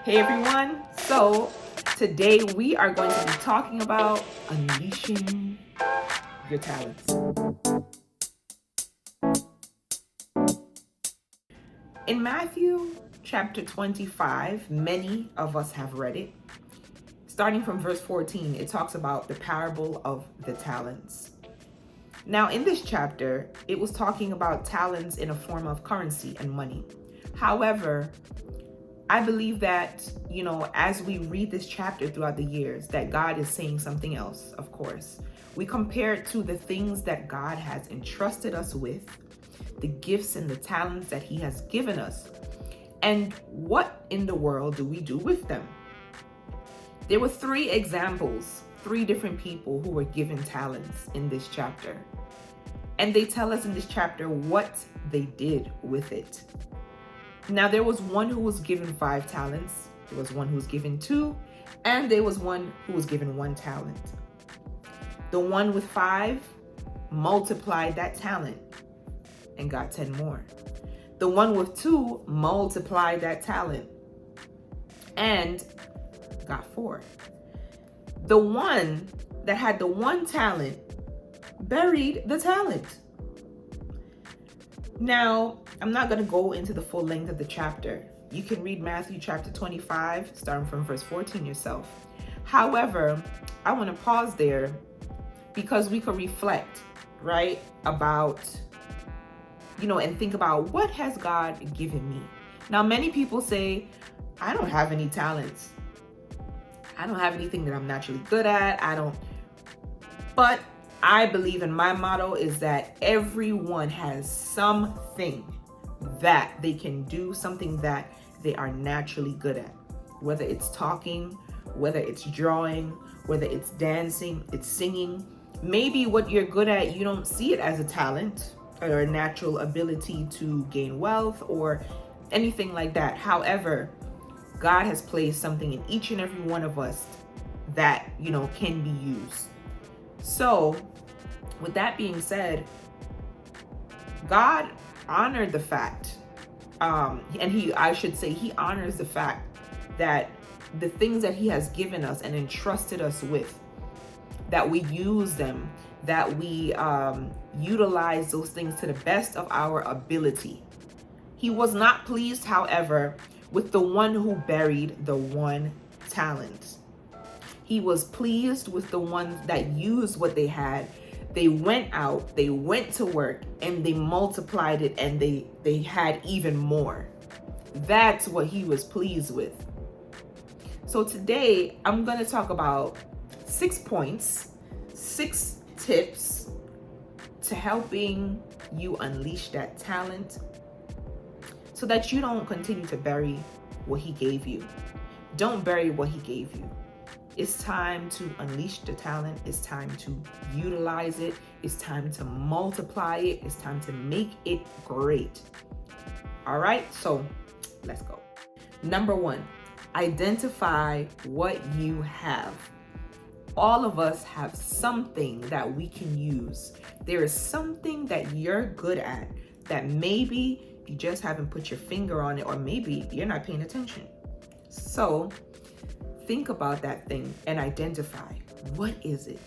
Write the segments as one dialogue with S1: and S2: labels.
S1: Hey everyone, so today we are going to be talking about unleashing your talents. In Matthew chapter 25, many of us have read it. Starting from verse 14, it talks about the parable of the talents. Now, in this chapter, it was talking about talents in a form of currency and money. However, I believe that, as we read this chapter throughout the years, that God is saying something else, of course. We compare it to the things that God has entrusted us with, the gifts and the talents that He has given us, and what in the world do we do with them? There were three examples, three different people who were given talents in this chapter. And they tell us in this chapter what they did with it. Now, there was one who was given 5 talents, there was one who was given 2, and there was one who was given 1 talent. The one with 5 multiplied that talent and got 10 more. The one with 2 multiplied that talent and got 4. The one that had the 1 talent buried the talent. Now, I'm not going to go into the full length of the chapter. You can read Matthew chapter 25, starting from verse 14 yourself. However, I want to pause there because we could reflect, right, about, and think about what has God given me. Now, many people say, I don't have any talents. I don't have anything that I'm naturally good at. But I believe in my motto is that everyone has something that they can do, something that they are naturally good at. Whether it's talking, whether it's drawing, whether it's dancing, it's singing. Maybe what you're good at, you don't see it as a talent or a natural ability to gain wealth or anything like that. However, God has placed something in each and every one of us that, can be used. So, with that being said, God honored the fact, He honors the fact that the things that He has given us and entrusted us with, that we use them, that we utilize those things to the best of our ability. He was not pleased, however, with the one who buried the 1 talent. He was pleased with the ones that used what they had. They went out, they went to work, and they multiplied it, and they had even more. That's what He was pleased with. So today, I'm going to talk about 6 points, 6 tips to helping you unleash that talent so that you don't continue to bury what He gave you. Don't bury what He gave you. It's time to unleash the talent. It's time to utilize it. It's time to multiply it. It's time to make it great. All right, so let's go. Number 1, identify what you have. All of us have something that we can use. There is something that you're good at that maybe you just haven't put your finger on it, or maybe you're not paying attention. So think about that thing and identify, what is it?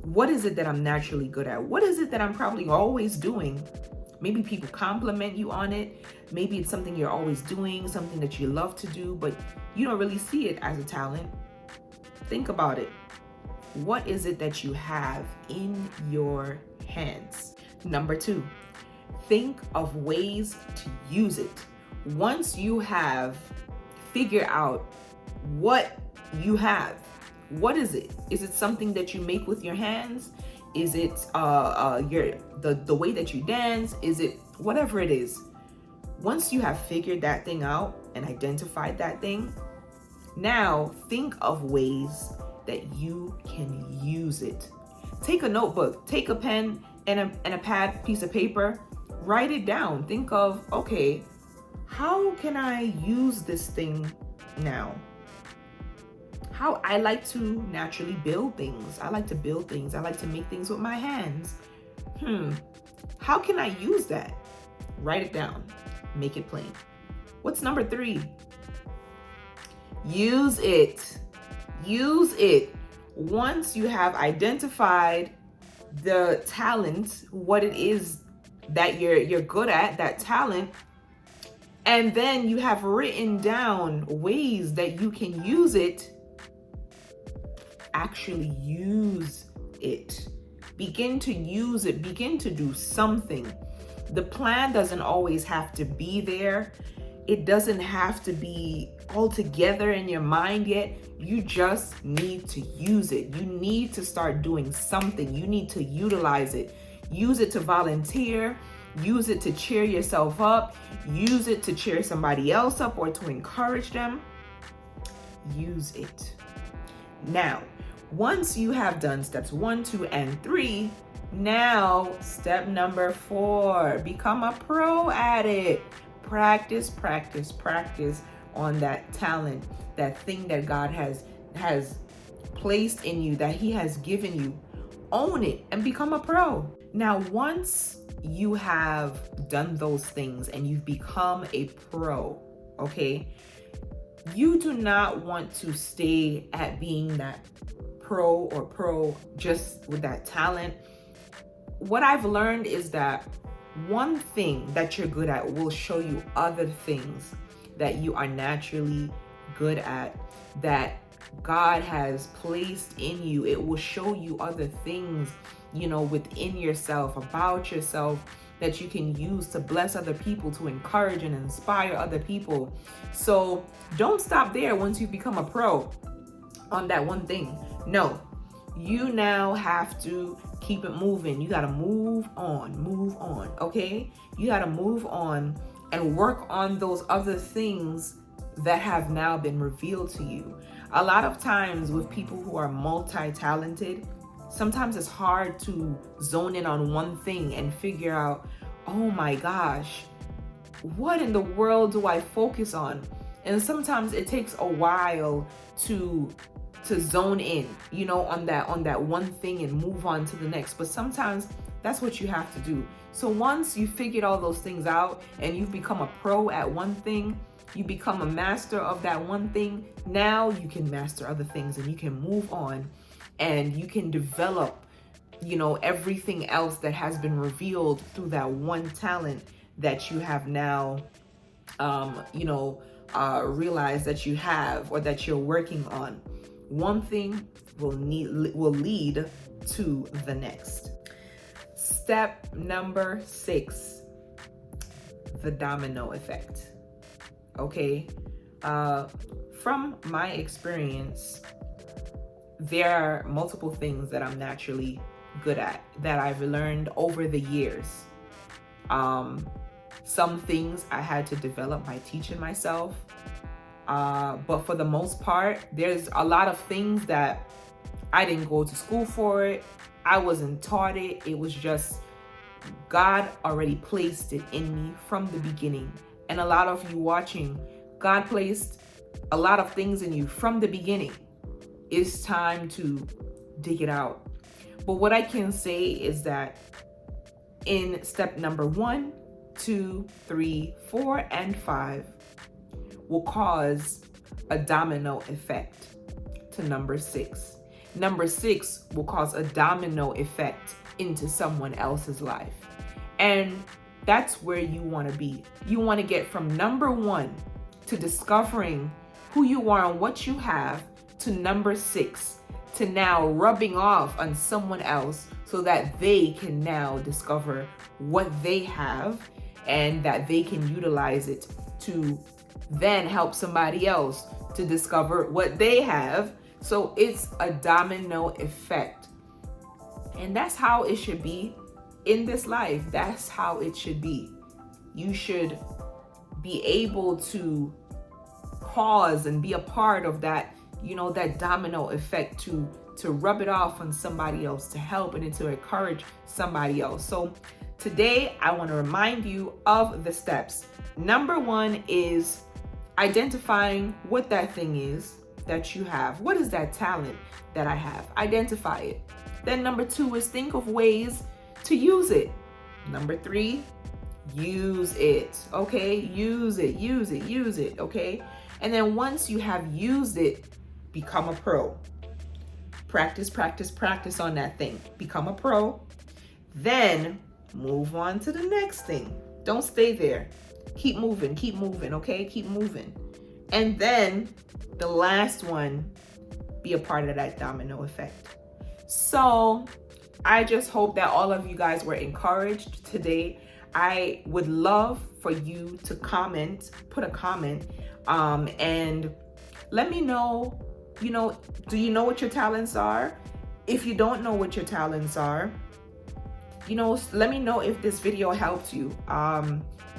S1: What is it that I'm naturally good at? What is it that I'm probably always doing? Maybe people compliment you on it. Maybe it's something you're always doing, something that you love to do, but you don't really see it as a talent. Think about it. What is it that you have in your hands? Number 2, think of ways to use it. Once you have figured out what you have, what is it? Is it something that you make with your hands? Is it the way that you dance? Is it whatever it is? Once you have figured that thing out and identified that thing, now think of ways that you can use it. Take a notebook, take a pen and a pad, piece of paper, write it down. Think of, okay, how can I use this thing now? How I like to naturally build things. I like to build things. I like to make things with my hands. How can I use that? Write it down. Make it plain. What's number 3? Use it. Use it. Once you have identified the talent, what it is that you're good at, that talent, and then you have written down ways that you can use it, actually use it. Begin to use it. Begin to do something. The plan doesn't always have to be there. It doesn't have to be all together in your mind yet. You just need to use it. You need to start doing something. You need to utilize it. Use it to volunteer. Use it to cheer yourself up. Use it to cheer somebody else up or to encourage them. Use it. Now, once you have done steps 1, 2, and 3, now step number 4, become a pro at it. Practice, practice, practice on that talent, that thing that God has placed in you, that He has given you. Own it and become a pro. Now, once you have done those things and you've become a pro, okay, you do not want to stay at being that pro just with that talent. What I've learned is that one thing that you're good at will show you other things that you are naturally good at, that God has placed in you. It will show you other things, within yourself, about yourself, that you can use to bless other people, to encourage and inspire other people. So don't stop there once you become a pro on that one thing. No, you now have to keep it moving. You got to move on, okay? You got to move on and work on those other things that have now been revealed to you. A lot of times with people who are multi-talented, sometimes it's hard to zone in on one thing and figure out, oh my gosh, what in the world do I focus on? And sometimes it takes a while to zone in, on that one thing and move on to the next. But sometimes that's what you have to do. So once you figured all those things out and you've become a pro at one thing, you become a master of that one thing, now you can master other things and you can move on and you can develop, everything else that has been revealed through that one talent that you have now, realized that you have or that you're working on. One thing will lead to the next. Step number 6, the domino effect. Okay. From my experience, there are multiple things that I'm naturally good at that I've learned over the years. Some things I had to develop by teaching myself. But for the most part, there's a lot of things that I didn't go to school for it. I wasn't taught it. It was just God already placed it in me from the beginning. And a lot of you watching, God placed a lot of things in you from the beginning. It's time to dig it out. But what I can say is that in step number 1, 2, 3, 4, and 5 will cause a domino effect to number 6. Number 6 will cause a domino effect into someone else's life. And that's where you want to be. You want to get from number 1 to discovering who you are and what you have to number 6 to now rubbing off on someone else so that they can now discover what they have and that they can utilize it to then help somebody else to discover what they have. So it's a domino effect. And that's how it should be in this life. That's how it should be. You should be able to cause and be a part of that, that domino effect to rub it off on somebody else, to help and to encourage somebody else. So today I want to remind you of the steps. Number 1 is identifying what that thing is that you have. What is that talent that I have? Identify it. Then number 2 is think of ways to use it. Number 3, use it. Okay, use it, okay? And then once you have used it, become a pro. Practice, practice, practice on that thing. Become a pro. Then move on to the next thing. Don't stay there. Keep moving, okay? Keep moving. And then the last one, be a part of that domino effect. So I just hope that all of you guys were encouraged today. I would love for you to comment, put a comment, and let me know, do you know what your talents are? If you don't know what your talents are, let me know if this video helped you.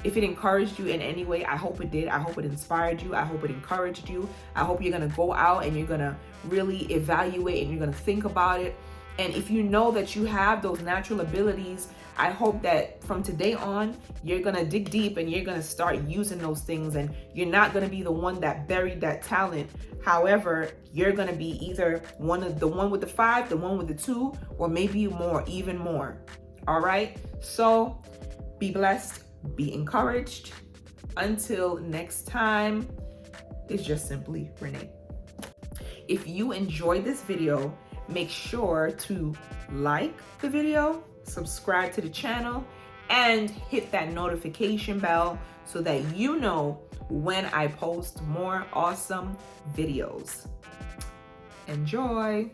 S1: If it encouraged you in any way, I hope it did. I hope it inspired you. I hope it encouraged you. I hope you're gonna go out and you're gonna really evaluate and you're gonna think about it. And if you know that you have those natural abilities, I hope that from today on, you're gonna dig deep and you're gonna start using those things, and you're not gonna be the one that buried that talent. However, you're gonna be either the one with the 5, the one with the 2, or maybe more, even more. All right, so be blessed, be encouraged. Until next time, it's just Simply Renee. If you enjoyed this video, make sure to like the video, subscribe to the channel, and hit that notification bell so that you know when I post more awesome videos. Enjoy.